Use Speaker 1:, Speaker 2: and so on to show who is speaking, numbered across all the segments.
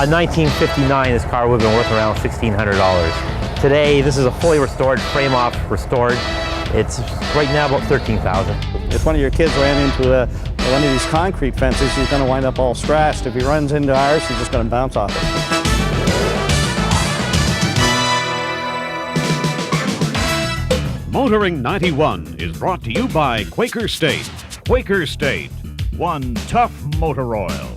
Speaker 1: 1959, this car would have been worth around $1,600. Today, this is a fully restored, frame off, restored. It's right now about $13,000.
Speaker 2: If one of your kids ran into one of these concrete fences, he's going to wind up all scratched. If he runs into ours, he's just going to bounce off it.
Speaker 3: Motoring 91 is brought to you by Quaker State. Quaker State, one tough motor oil.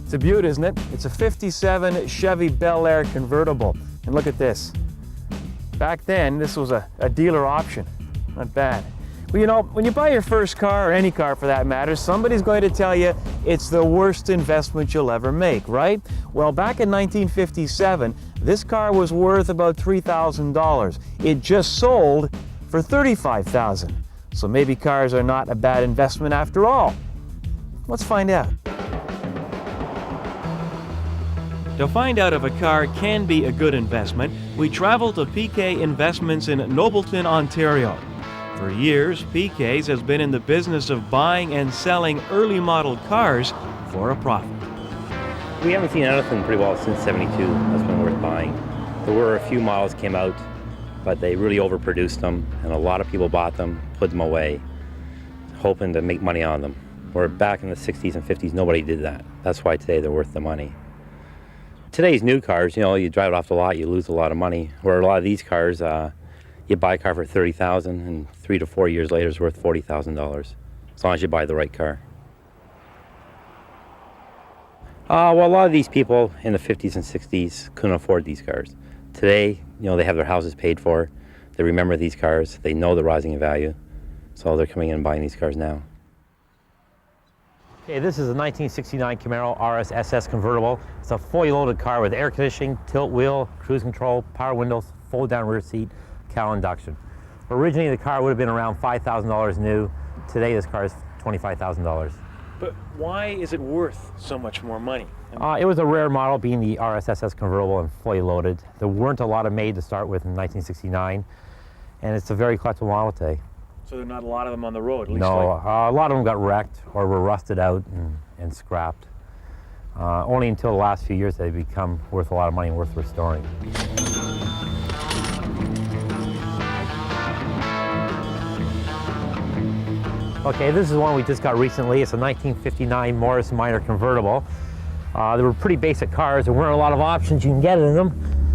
Speaker 1: It's a beaut, isn't it? It's a 57 Chevy Bel Air convertible. And look at this. Back then, this was a dealer option. Not bad. Well, you know, when you buy your first car, or any car for that matter, somebody's going to tell you it's the worst investment you'll ever make, right? Well, back in 1957, this car was worth about $3,000. It just sold for $35,000. So maybe cars are not a bad investment after all. Let's find out. To find out if a car can be a good investment, we travel to PK Investments in Nobleton, Ontario. For years, PK's has been in the business of buying and selling early model cars for a profit.
Speaker 4: We haven't seen anything pretty well since '72 that's been worth buying. There were a few models came out, but they really overproduced them, and a lot of people bought them, put them away, hoping to make money on them. Where back in the 60s and 50s, nobody did that. That's why today they're worth the money. Today's new cars, you know, you drive it off the lot, you lose a lot of money. Where a lot of these cars, you buy a car for $30,000 and 3 to 4 years later it's worth $40,000, as long as you buy the right car. Well, a lot of these people in the 50s and 60s couldn't afford these cars. Today, you know, they have their houses paid for, they remember these cars, they know the rising in value, so they're coming in and buying these cars now.
Speaker 1: Okay, this is a 1969 Camaro RS SS convertible. It's a fully loaded car with air conditioning, tilt wheel, cruise control, power windows, fold down rear seat, cowl induction. Originally, the car would have been around $5,000 new. Today, this car is $25,000.
Speaker 5: But why is it worth so much more money?
Speaker 1: It was a rare model, being the RS SS convertible and fully loaded. There weren't a lot of made to start with in 1969, and it's a very collectible model today.
Speaker 5: So there are not a lot of them on the road, at least.
Speaker 1: No, a lot of them got wrecked or were rusted out and scrapped. Only until the last few years they've become worth a lot of money and worth restoring. Okay, this is one we just got recently. It's a 1959 Morris Minor convertible. They were pretty basic cars. There weren't a lot of options you can get in them.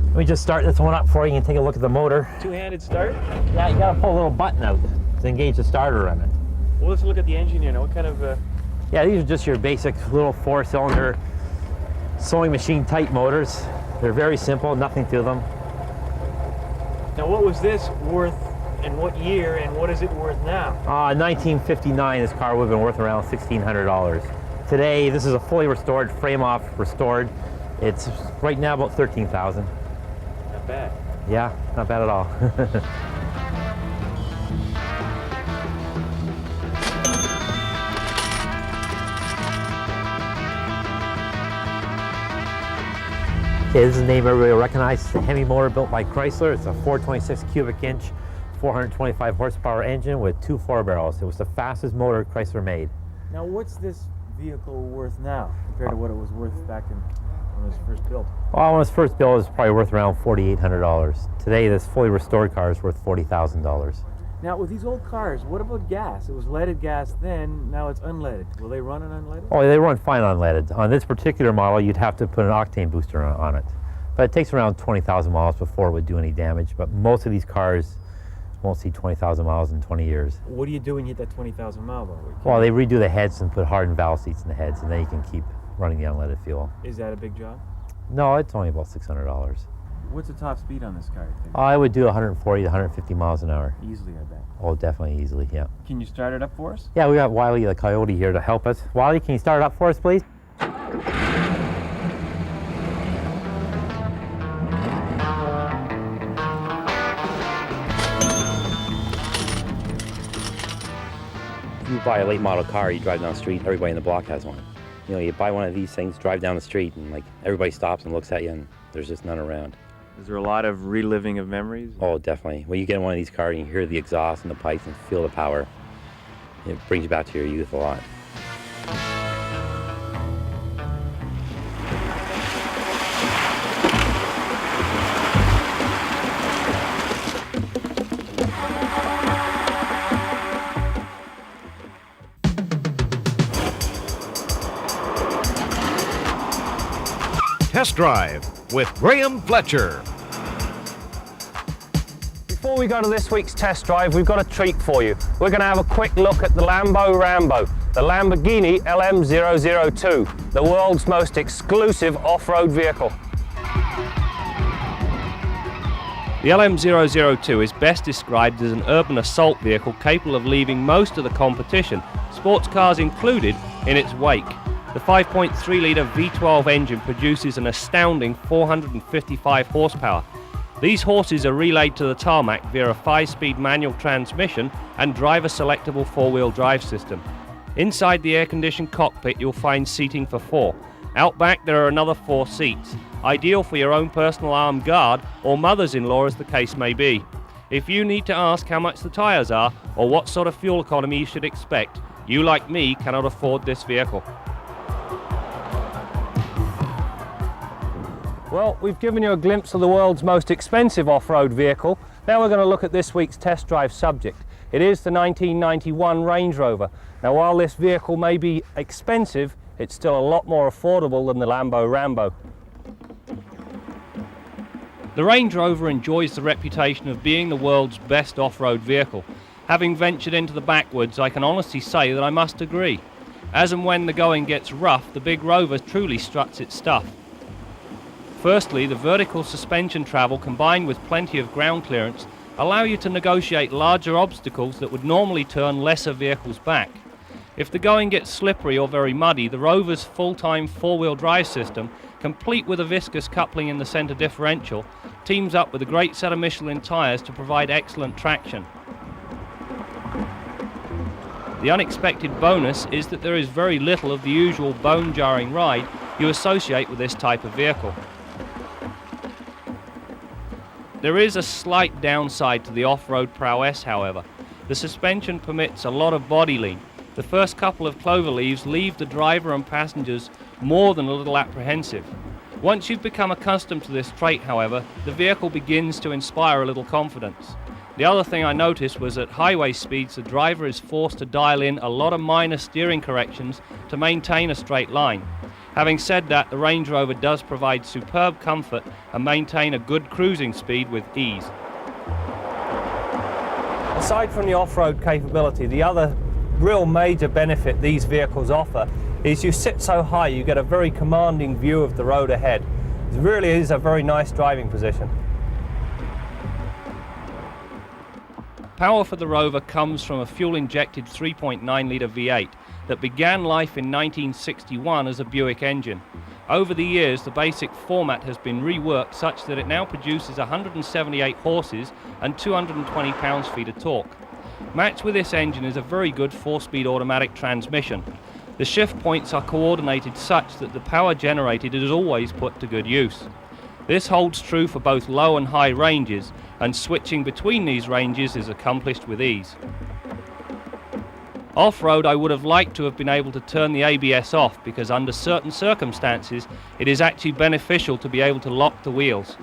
Speaker 1: Let me just start this one up for you and take a look at the motor.
Speaker 5: Two-handed start?
Speaker 1: Yeah, you gotta pull a little button out to engage the starter on it.
Speaker 5: Well, let's look at the engine here now. What kind of...
Speaker 1: Yeah, these are just your basic little 4-cylinder sewing machine type motors. They're very simple, nothing to them.
Speaker 5: Now, what was this worth in what year, and what is it worth now?
Speaker 1: 1959, this car would have been worth around $1,600. Today, this is a fully restored, frame off, restored. It's right now about $13,000.
Speaker 5: Not bad.
Speaker 1: Yeah, not bad at all. Okay, this is a name everybody will recognize. It's a Hemi motor built by Chrysler. It's a 426 cubic inch, 425 horsepower engine with 2 4-barrels. It was the fastest motor Chrysler made.
Speaker 5: Now, what's this vehicle worth now compared to what it was worth back in when it was first built?
Speaker 1: Well, when it was first built, it was probably worth around $4,800. Today, this fully restored car is worth $40,000.
Speaker 5: Now, with these old cars, what about gas? It was leaded gas then, now it's unleaded. Will they run an unleaded?
Speaker 1: Oh, they run fine unleaded. On this particular model, you'd have to put an octane booster on it. But it takes around 20,000 miles before it would do any damage. But most of these cars won't see 20,000 miles in 20 years.
Speaker 5: What do you do when you hit that 20,000 mile mark?
Speaker 1: Well, they redo the heads and put hardened valve seats in the heads, and then you can keep running the unleaded fuel.
Speaker 5: Is that a big job?
Speaker 1: No, it's only about $600.
Speaker 5: What's the top speed on this car, you think?
Speaker 1: I would do 140 to 150 miles an hour.
Speaker 5: Easily, I bet.
Speaker 1: Oh, definitely easily, yeah.
Speaker 5: Can you start it up for us?
Speaker 1: Yeah, we got Wiley the Coyote here to help us. Wiley, can you start it up for us, please?
Speaker 4: If you buy a late model car, you drive down the street, everybody in the block has one. You know, you buy one of these things, drive down the street, and like everybody stops and looks at you, and there's just none around.
Speaker 5: Is there a lot of reliving of memories?
Speaker 4: Oh, definitely. When you get in one of these cars and you hear the exhaust and the pipes and feel the power, it brings you back to your youth a lot.
Speaker 3: Test Drive with Graham Fletcher.
Speaker 6: Before we go to this week's test drive, we've got a treat for you. We're going to have a quick look at the Lambo Rambo, the Lamborghini LM002, the world's most exclusive off-road vehicle.
Speaker 7: The LM002 is best described as an urban assault vehicle capable of leaving most of the competition, sports cars included, in its wake. The 5.3-litre V12 engine produces an astounding 455 horsepower. These horses are relayed to the tarmac via a 5-speed manual transmission and driver-selectable 4-wheel drive system. Inside the air-conditioned cockpit you'll find seating for 4. Out back there are another 4 seats, ideal for your own personal armed guard or mothers-in-law as the case may be. If you need to ask how much the tyres are or what sort of fuel economy you should expect, you like me cannot afford this vehicle.
Speaker 6: Well, we've given you a glimpse of the world's most expensive off-road vehicle. Now we're going to look at this week's test drive subject. It is the 1991 Range Rover. Now while this vehicle may be expensive, it's still a lot more affordable than the Lambo Rambo.
Speaker 7: The Range Rover enjoys the reputation of being the world's best off-road vehicle. Having ventured into the backwoods, I can honestly say that I must agree. As and when the going gets rough, the big Rover truly struts its stuff. Firstly, the vertical suspension travel combined with plenty of ground clearance allow you to negotiate larger obstacles that would normally turn lesser vehicles back. If the going gets slippery or very muddy, the Rover's full-time 4-wheel drive system, complete with a viscous coupling in the center differential, teams up with a great set of Michelin tires to provide excellent traction. The unexpected bonus is that there is very little of the usual bone-jarring ride you associate with this type of vehicle. There is a slight downside to the off-road prowess, however. The suspension permits a lot of body lean. The first couple of clover leaves leave the driver and passengers more than a little apprehensive. Once you've become accustomed to this trait, however, the vehicle begins to inspire a little confidence. The other thing I noticed was at highway speeds the driver is forced to dial in a lot of minor steering corrections to maintain a straight line. Having said that, the Range Rover does provide superb comfort and maintain a good cruising speed with ease.
Speaker 6: Aside from the off-road capability, the other real major benefit these vehicles offer is you sit so high you get a very commanding view of the road ahead. It really is a very nice driving position.
Speaker 7: Power for the Rover comes from a fuel-injected 3.9-litre V8 that began life in 1961 as a Buick engine. Over the years, the basic format has been reworked such that it now produces 178 horses and 220 pounds-feet of torque. Matched with this engine is a very good 4-speed automatic transmission. The shift points are coordinated such that the power generated is always put to good use. This holds true for both low and high ranges, and switching between these ranges is accomplished with ease. Off-road, I would have liked to have been able to turn the ABS off because under certain circumstances it is actually beneficial to be able to lock the wheels.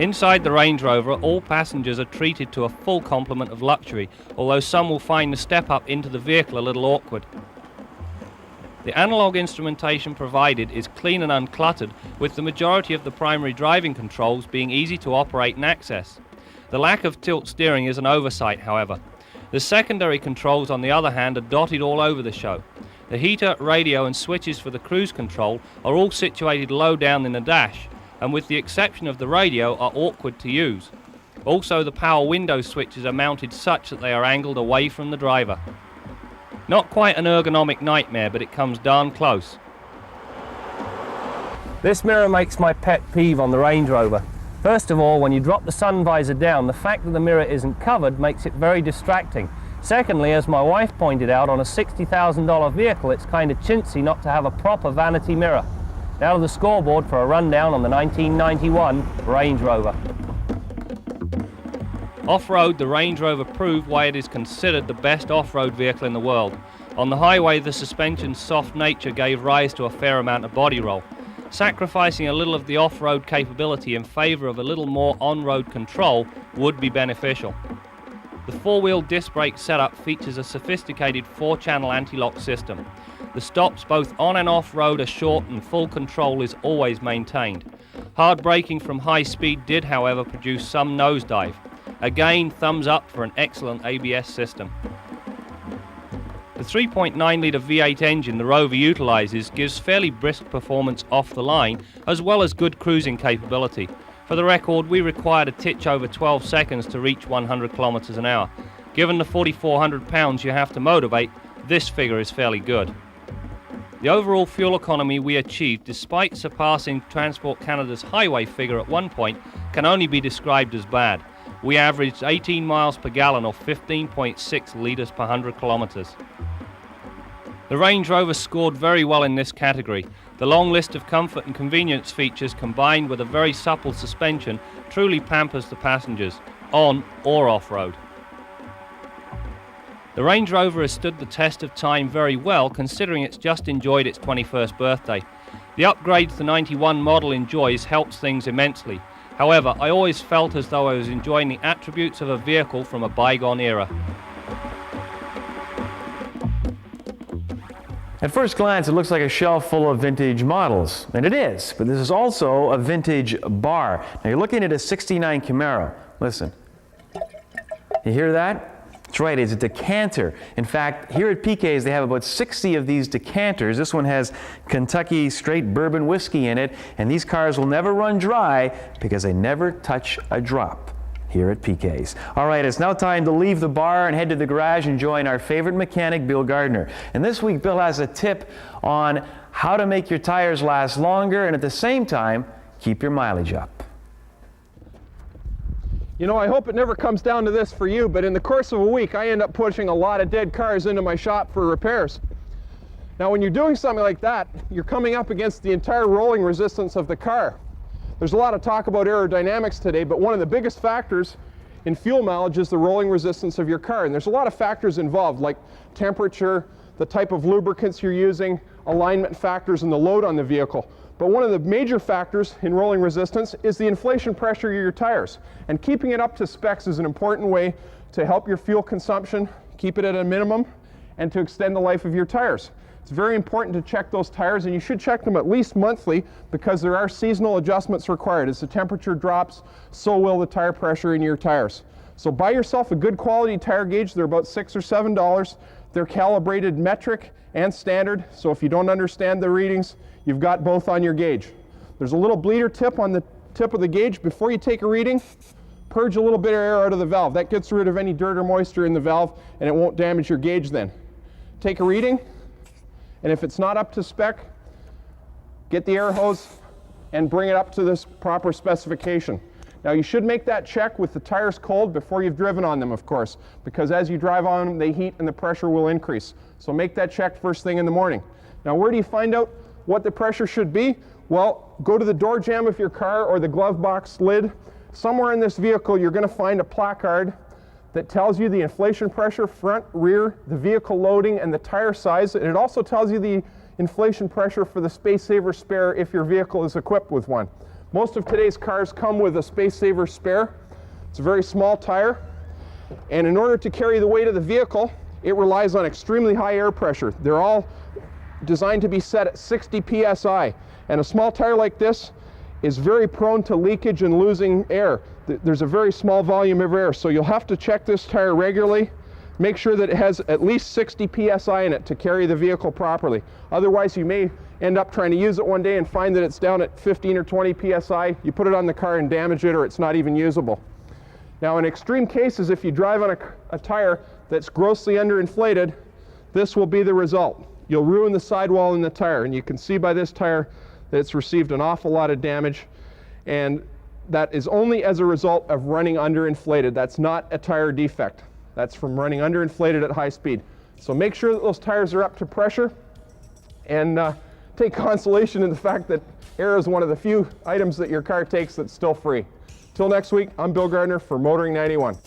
Speaker 7: Inside the Range Rover, all passengers are treated to a full complement of luxury, although some will find the step up into the vehicle a little awkward. The analog instrumentation provided is clean and uncluttered, with the majority of the primary driving controls being easy to operate and access. The lack of tilt steering is an oversight, however. The secondary controls, on the other hand, are dotted all over the show. The heater, radio and switches for the cruise control are all situated low down in the dash, and with the exception of the radio, are awkward to use. Also, the power window switches are mounted such that they are angled away from the driver. Not quite an ergonomic nightmare, but it comes darn close.
Speaker 6: This mirror makes my pet peeve on the Range Rover. First of all, when you drop the sun visor down, the fact that the mirror isn't covered makes it very distracting. Secondly, as my wife pointed out, on a $60,000 vehicle, it's kind of chintzy not to have a proper vanity mirror. Now to the scoreboard for a rundown on the 1991 Range Rover. Off-road, the Range Rover proved why it is considered the best off-road vehicle in the world. On the highway, the suspension's soft nature gave rise to a fair amount of body roll. Sacrificing a little of the off-road capability in favour of a little more on-road control would be beneficial. The four-wheel disc brake setup features a sophisticated 4-channel anti-lock system. The stops both on and off-road are short and full control is always maintained. Hard braking from high speed did, however, produce some nosedive. Again, thumbs up for an excellent ABS system. The 3.9-litre V8 engine the Rover utilises gives fairly brisk performance off the line, as well as good cruising capability. For the record, we required a titch over 12 seconds to reach 100 kilometres an hour. Given the 4,400 pounds you have to motivate, this figure is fairly good. The overall fuel economy we achieved, despite surpassing Transport Canada's highway figure at one point, can only be described as bad. We averaged 18 miles per gallon or 15.6 litres per 100 kilometres. The Range Rover scored very well in this category. The long list of comfort and convenience features combined with a very supple suspension truly pampers the passengers, on or off-road. The Range Rover has stood the test of time very well, considering it's just enjoyed its 21st birthday. The upgrades the 91 model enjoys helps things immensely. However, I always felt as though I was enjoying the attributes of a vehicle from a bygone era.
Speaker 1: At first glance, it looks like a shelf full of vintage models, and it is, but this is also a vintage bar. Now you're looking at a 69 Camaro. Listen, you hear that? That's right, it's a decanter. In fact, here at PK's, they have about 60 of these decanters. This one has Kentucky straight bourbon whiskey in it, and these cars will never run dry because they never touch a drop here at PK's. All right, it's now time to leave the bar and head to the garage and join our favorite mechanic, Bill Gardner. And this week, Bill has a tip on how to make your tires last longer and at the same time, keep your mileage up.
Speaker 8: You know, I hope it never comes down to this for you, but in the course of a week, I end up pushing a lot of dead cars into my shop for repairs. Now, when you're doing something like that, you're coming up against the entire rolling resistance of the car. There's a lot of talk about aerodynamics today, but one of the biggest factors in fuel mileage is the rolling resistance of your car. And there's a lot of factors involved, like temperature, the type of lubricants you're using, alignment factors, and the load on the vehicle. But one of the major factors in rolling resistance is the inflation pressure of your tires. And keeping it up to specs is an important way to help your fuel consumption, keep it at a minimum, and to extend the life of your tires. It's very important to check those tires, and you should check them at least monthly because there are seasonal adjustments required. As the temperature drops, so will the tire pressure in your tires. So buy yourself a good quality tire gauge. They're about $6 or $7. They're calibrated metric and standard, so if you don't understand the readings, you've got both on your gauge. There's a little bleeder tip on the tip of the gauge. Before you take a reading, purge a little bit of air out of the valve. That gets rid of any dirt or moisture in the valve, and it won't damage your gauge then. Take a reading, and if it's not up to spec, get the air hose and bring it up to this proper specification. Now you should make that check with the tires cold before you've driven on them, of course, because as you drive on them, they heat and the pressure will increase. So make that check first thing in the morning. Now where do you find out what the pressure should be? Well, go to the door jamb of your car or the glove box lid. Somewhere in this vehicle you're going to find a placard that tells you the inflation pressure, front, rear, the vehicle loading, and the tire size. And it also tells you the inflation pressure for the Space Saver spare if your vehicle is equipped with one. Most of today's cars come with a Space Saver spare. It's a very small tire, and in order to carry the weight of the vehicle, it relies on extremely high air pressure. They're all designed to be set at 60 psi, and a small tire like this is very prone to leakage and losing air. There's a very small volume of air, so you'll have to check this tire regularly. Make sure that it has at least 60 psi in it to carry the vehicle properly. Otherwise, you may end up trying to use it one day and find that it's down at 15 or 20 psi. You put it on the car and damage it, or it's not even usable. Now, in extreme cases, if you drive on a tire that's grossly underinflated, this will be the result. You'll ruin the sidewall in the tire, and you can see by this tire that it's received an awful lot of damage, and that is only as a result of running underinflated. That's not a tire defect. That's from running underinflated at high speed. So make sure that those tires are up to pressure, and take consolation in the fact that air is one of the few items that your car takes that's still free. Till next week, I'm Bill Gardner for Motoring 91.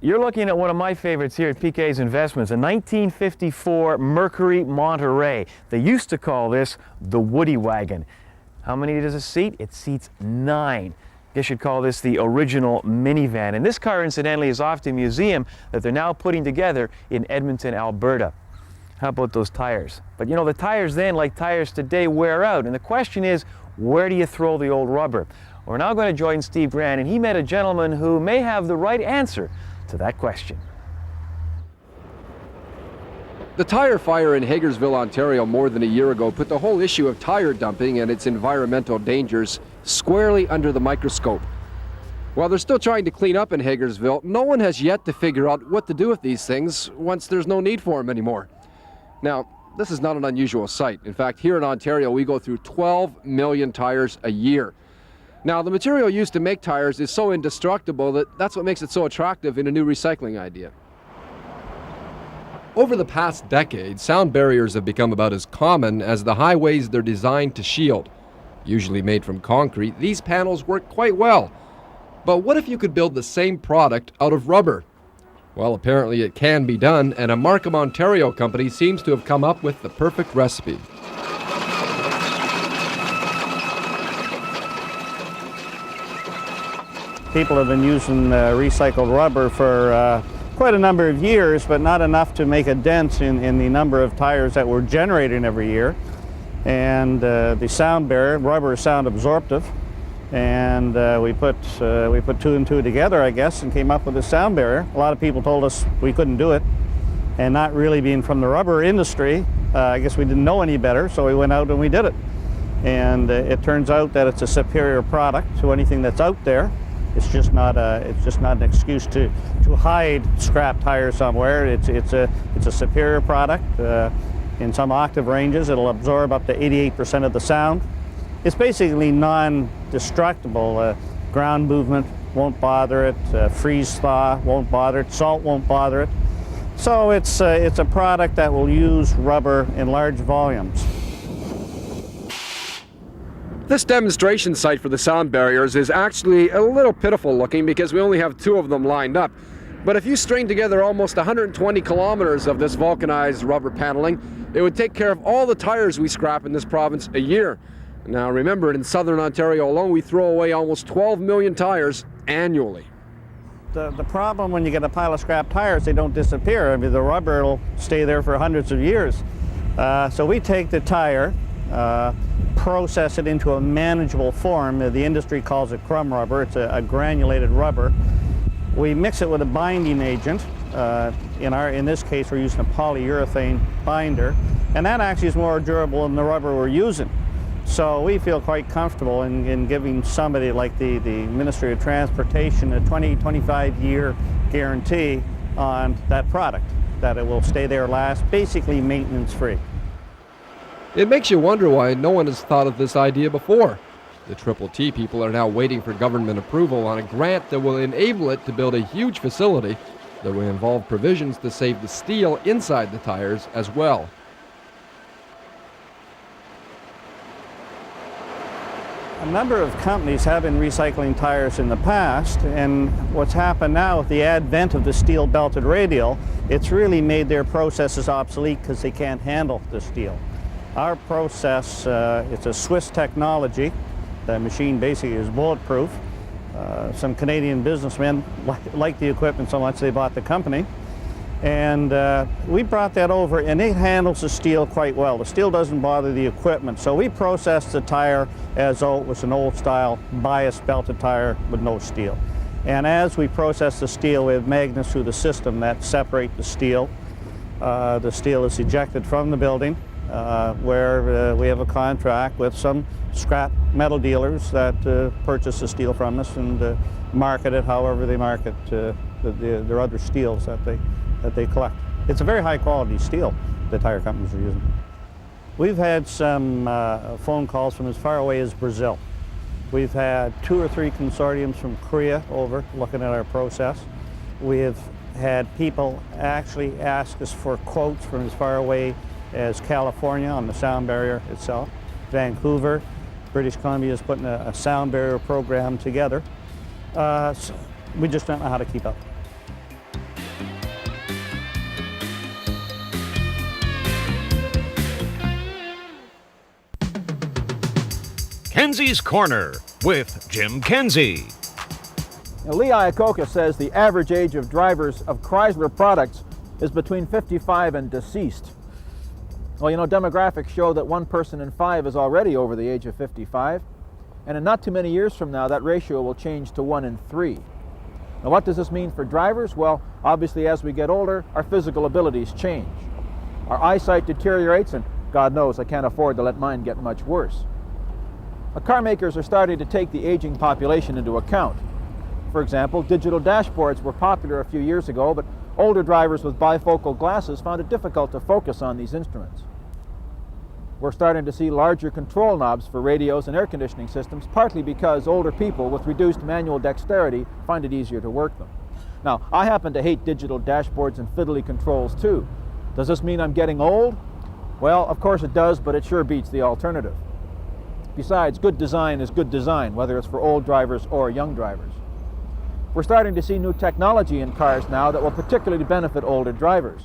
Speaker 1: You're looking at one of my favorites here at PK's Investments, a 1954 Mercury Monterey. They used to call this the Woody Wagon. How many does it seat? It seats 9. I guess you'd call this the original minivan. And this car, incidentally, is off to a museum that they're now putting together in Edmonton, Alberta. How about those tires? But you know, the tires then, like tires today, wear out. And the question is, where do you throw the old rubber? We're now going to join Steve Grant, and he met a gentleman who may have the right answer to that question.
Speaker 9: The tire fire in Hagersville, Ontario more than a year ago put the whole issue of tire dumping and its environmental dangers squarely under the microscope. While they're still trying to clean up in Hagersville, no one has yet to figure out what to do with these things once there's no need for them anymore. Now, this is not an unusual sight. In fact, here in Ontario, we go through 12 million tires a year. Now, the material used to make tires is so indestructible that's what makes it so attractive in a new recycling idea. Over the past decade, sound barriers have become about as common as the highways they're designed to shield. Usually made from concrete, these panels work quite well. But what if you could build the same product out of rubber? Well, apparently it can be done, and a Markham, Ontario company seems to have come up with the perfect recipe.
Speaker 2: People have been using recycled rubber for quite a number of years, but not enough to make a dent in the number of tires that we're generating every year. And the sound barrier, rubber is sound absorptive, and we put 2 and 2 together, I guess, and came up with a sound barrier. A lot of people told us we couldn't do it, and not really being from the rubber industry, I guess we didn't know any better, so we went out and we did it. And it turns out that it's a superior product to anything that's out there. It's just not an excuse to hide scrap tires somewhere. It's a superior product. In some octave ranges, it'll absorb up to 88% of the sound. It's basically non-destructible. Ground movement won't bother it. Freeze thaw won't bother it. Salt won't bother it. So it's a product that will use rubber in large volumes.
Speaker 9: This demonstration site for the sound barriers is actually a little pitiful looking because we only have 2 of them lined up. But if you string together almost 120 kilometers of this vulcanized rubber paneling, it would take care of all the tires we scrap in this province a year. Now remember, in southern Ontario alone, we throw away almost 12 million tires annually.
Speaker 2: The problem when you get a pile of scrap tires, they don't disappear. I mean, the rubber will stay there for hundreds of years. So we take the tire, process it into a manageable form. The industry calls it crumb rubber. It's a granulated rubber. We mix it with a binding agent. In this case, we're using a polyurethane binder, and that actually is more durable than the rubber we're using. So we feel quite comfortable in giving somebody like the Ministry of Transportation a 20-25 year guarantee on that product, that it will stay there last, basically maintenance free.
Speaker 9: It makes you wonder why no one has thought of this idea before. The Triple T people are now waiting for government approval on a grant that will enable it to build a huge facility that will involve provisions to save the steel inside the tires as well.
Speaker 2: A number of companies have been recycling tires in the past, and what's happened now with the advent of the steel belted radial, it's really made their processes obsolete because they can't handle the steel. Our process, it's a Swiss technology. The machine basically is bulletproof. Some Canadian businessmen liked the equipment so much they bought the company. And we brought that over, and it handles the steel quite well. The steel doesn't bother the equipment. So we processed the tire as though it was an old style bias belted tire with no steel. And as we process the steel, we have magnets through the system that separate the steel. The steel is ejected from the building, where we have a contract with some scrap metal dealers that purchase the steel from us and market it however they market their other steels that they collect. It's a very high quality steel the tire companies are using. We've had some phone calls from as far away as Brazil. We've had 2 or 3 consortiums from Korea over looking at our process. We have had people actually ask us for quotes from as far away as California on the sound barrier itself. Vancouver, British Columbia is putting a sound barrier program together. So we just don't know how to keep up.
Speaker 3: Kenzie's Corner with Jim Kenzie.
Speaker 10: Now, Lee Iacocca says the average age of drivers of Chrysler products is between 55 and deceased. Well, you know, demographics show that 1 person in 5 is already over the age of 55, and in not too many years from now, that ratio will change to 1 in 3. Now, what does this mean for drivers? Well, obviously, as we get older, our physical abilities change. Our eyesight deteriorates, and God knows I can't afford to let mine get much worse. Car makers are starting to take the aging population into account. For example, digital dashboards were popular a few years ago, but older drivers with bifocal glasses found it difficult to focus on these instruments. We're starting to see larger control knobs for radios and air conditioning systems, partly because older people with reduced manual dexterity find it easier to work them. Now, I happen to hate digital dashboards and fiddly controls too. Does this mean I'm getting old? Well, of course it does, but it sure beats the alternative. Besides, good design is good design, whether it's for old drivers or young drivers. We're starting to see new technology in cars now that will particularly benefit older drivers.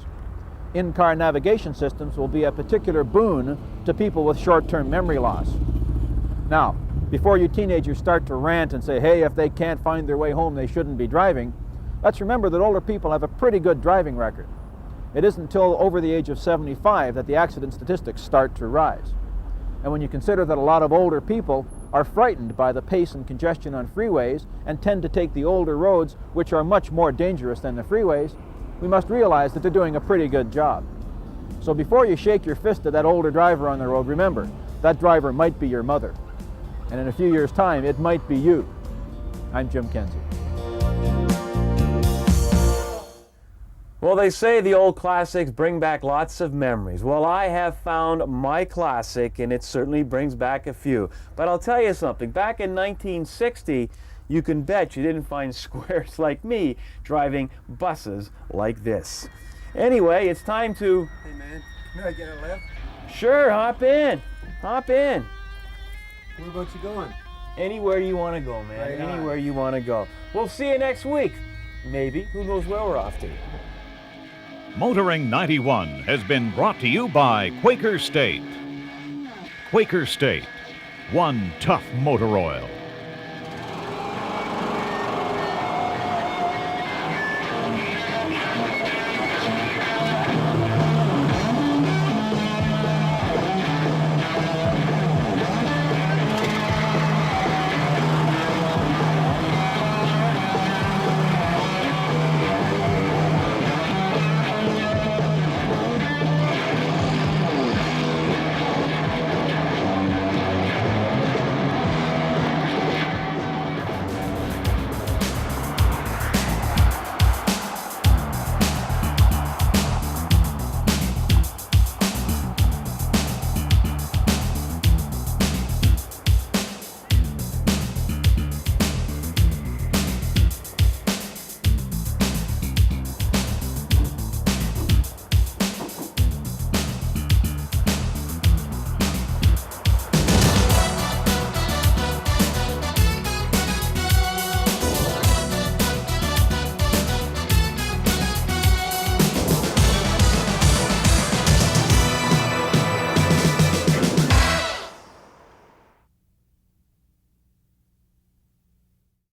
Speaker 10: In-car navigation systems will be a particular boon to people with short-term memory loss. Now, before you teenagers start to rant and say, hey, if they can't find their way home, they shouldn't be driving, let's remember that older people have a pretty good driving record. It isn't until over the age of 75 that the accident statistics start to rise. And when you consider that a lot of older people are frightened by the pace and congestion on freeways and tend to take the older roads, which are much more dangerous than the freeways, we must realize that they're doing a pretty good job. So before you shake your fist at that older driver on the road, remember, that driver might be your mother. And in a few years' time, it might be you. I'm Jim Kenzie.
Speaker 1: Well, they say the old classics bring back lots of memories. Well, I have found my classic, and it certainly brings back a few. But I'll tell you something, back in 1960, you can bet you didn't find squares like me driving buses like this. Anyway, it's time to...
Speaker 5: Hey man, can I get a lift?
Speaker 1: Sure, hop in. Hop in.
Speaker 5: Where about you going?
Speaker 1: Anywhere you want to go, man.
Speaker 5: Right on.
Speaker 1: Anywhere you want to go. We'll see you next week. Maybe. Who knows where we're off to.
Speaker 3: Motoring 91 has been brought to you by Quaker State. Quaker State, one tough motor oil.